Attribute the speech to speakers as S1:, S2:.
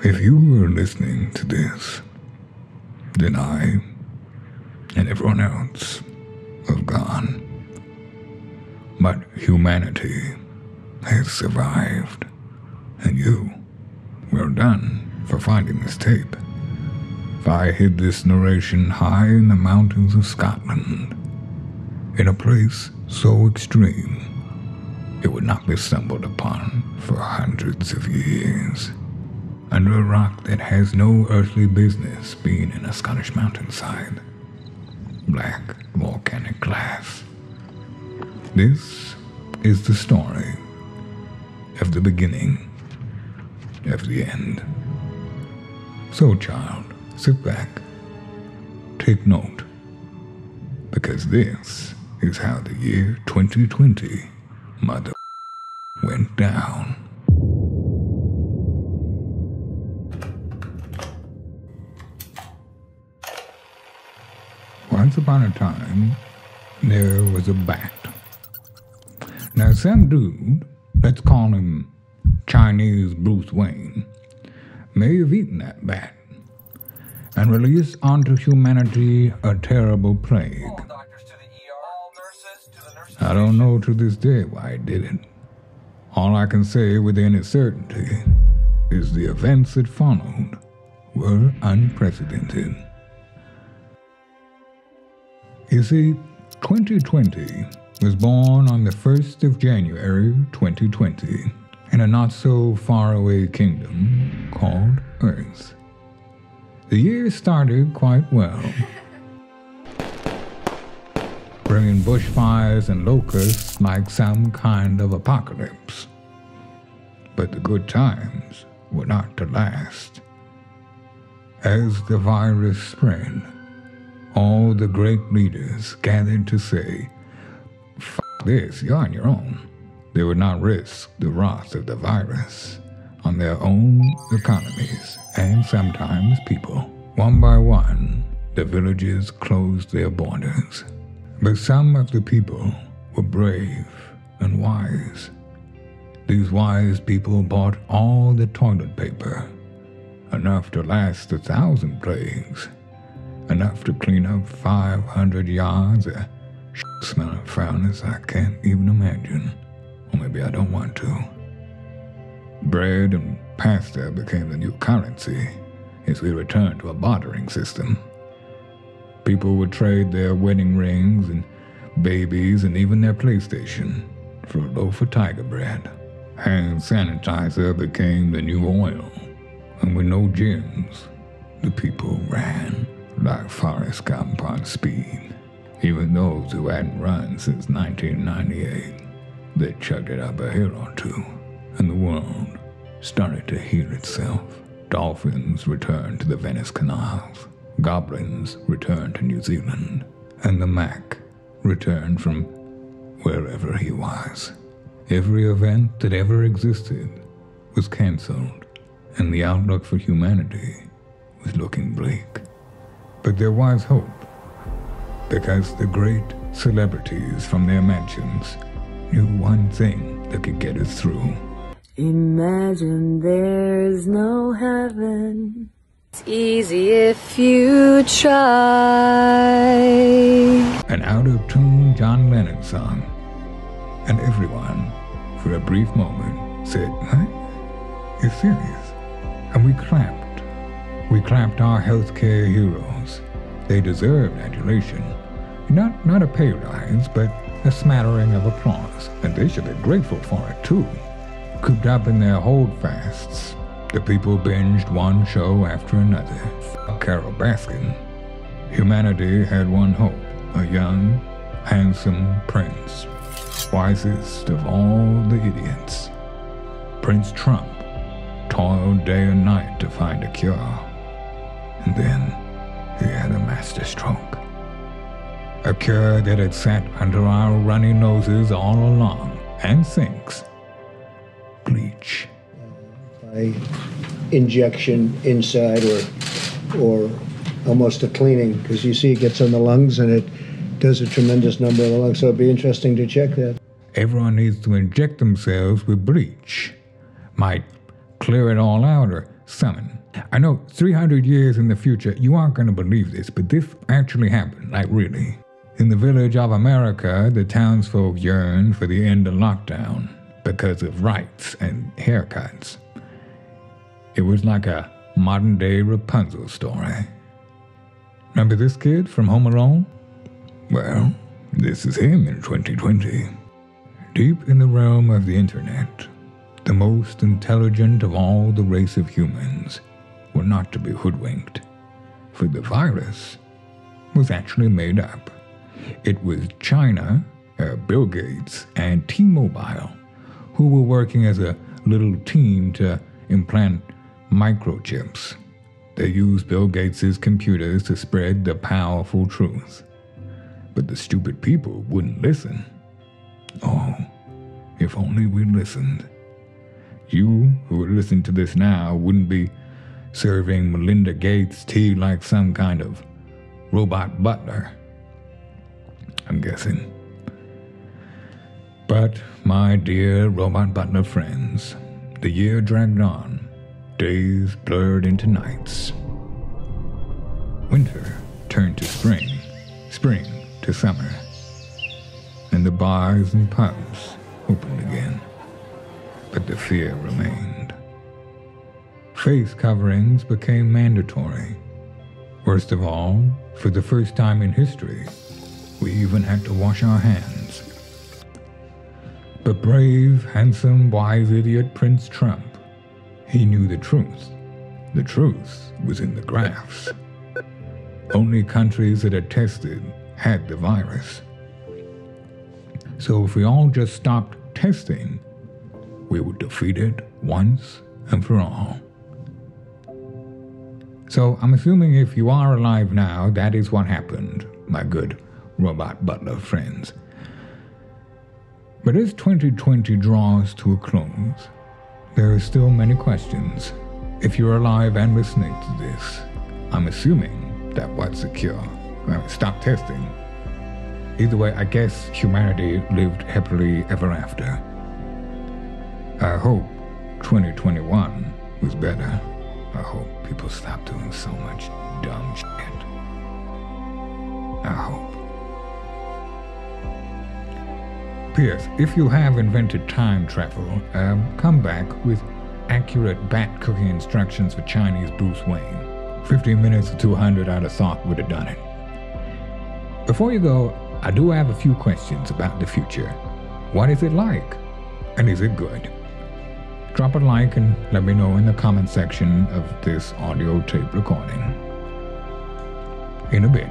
S1: If you were listening to this, then I and everyone else have gone. But humanity has survived, and you, well done for finding this tape. If I hid this narration high in the mountains of Scotland, in a place so extreme, it would not be stumbled upon for hundreds of years, under a rock that has no earthly business being in a Scottish mountainside. Black volcanic glass. This is the story of the beginning of the end. So, child, sit back, take note, because this is how the year 2020 mother went down. Once upon a time, there was a bat. Now, some dude, let's call him Chinese Bruce Wayne, may have eaten that bat and released onto humanity a terrible plague. I don't know to this day why he did it. All I can say with any certainty is the events that followed were unprecedented. You see, 2020 was born on the 1st of January 2020 in a not-so-far-away kingdom called Earth. The year started quite well, bringing bushfires and locusts like some kind of apocalypse. But the good times were not to last. As the virus spread, all the great leaders gathered to say, "F this, you're on your own." They would not risk the wrath of the virus on their own economies and sometimes people. One by one, the villages closed their borders. But some of the people were brave and wise. These wise people bought all the toilet paper, enough to last 1,000 plagues, enough to clean up 500 yards of shit-smelling foulness I can't even imagine. Or maybe I don't want to. Bread and pasta became the new currency as we returned to a bartering system. People would trade their wedding rings and babies and even their PlayStation for a loaf of tiger bread. Hand sanitizer became the new oil, and with no gyms, the people ran like Forrest Gump on speed. Even those who hadn't run since 1998, they chugged it up a hill or two, and the world started to heal itself. Dolphins returned to the Venice canals. Goblins returned to New Zealand, and the Mac returned from wherever he was. Every event that ever existed was cancelled, and the outlook for humanity was looking bleak. But there was hope, because the great celebrities from their mansions knew one thing that could get us through.
S2: Imagine there's no heaven. It's easy if you try.
S1: An out-of-tune John Lennon song. And everyone, for a brief moment, said, "What? You're serious?" And we clapped. We clapped our healthcare heroes. They deserved adulation. Not a pay rise, but a smattering of applause. And they should be grateful for it, too. Cooped up in their holdfasts, the people binged one show after another. Carol Baskin. Humanity had one hope, a young, handsome prince. Wisest of all the idiots. Prince Trump toiled day and night to find a cure. And then he had a masterstroke. A cure that had sat under our runny noses all along, and sinks. Bleach.
S3: By injection inside or almost a cleaning, because you see it gets on the lungs and it does a tremendous number of the lungs, so it'd be interesting to check that.
S1: Everyone needs to inject themselves with bleach. Might clear it all out or summon. I know 300 years in the future, you aren't going to believe this, but this actually happened, like really. In the village of America, the townsfolk yearned for the end of lockdown because of rights and haircuts. It was like a modern-day Rapunzel story. Remember this kid from Home Alone? Well, this is him in 2020. Deep in the realm of the internet, the most intelligent of all the race of humans were not to be hoodwinked, for the virus was actually made up. It was China, Bill Gates, and T-Mobile who were working as a little team to implant microchips. They used Bill Gates' computers to spread the powerful truth. But the stupid people wouldn't listen. Oh, if only we listened. You who are listening to this now wouldn't be serving Melinda Gates tea like some kind of robot butler, I'm guessing. But, my dear robot butler friends, the year dragged on. Days blurred into nights. Winter turned to spring, spring to summer, and the bars and pubs opened again. But the fear remained. Face coverings became mandatory. Worst of all, for the first time in history, we even had to wash our hands. But brave, handsome, wise idiot Prince Trump, he knew the truth. The truth was in the graphs. Only countries that had tested had the virus. So if we all just stopped testing, we would defeat it once and for all. So I'm assuming if you are alive now, that is what happened, my good robot butler friends. But as 2020 draws to a close, there are still many questions. If you're alive and listening to this, I'm assuming that what's secure. Stop testing. Either way, I guess humanity lived happily ever after. I hope 2021 was better. I hope people stop doing so much dumb shit. I hope. P.S. If you have invented time travel, come back with accurate bat cooking instructions for Chinese Bruce Wayne. 15 minutes to 200 I'd have thought would have done it. Before you go, I do have a few questions about the future. What is it like? And is it good? Drop a like and let me know in the comment section of this audio tape recording. In a bit.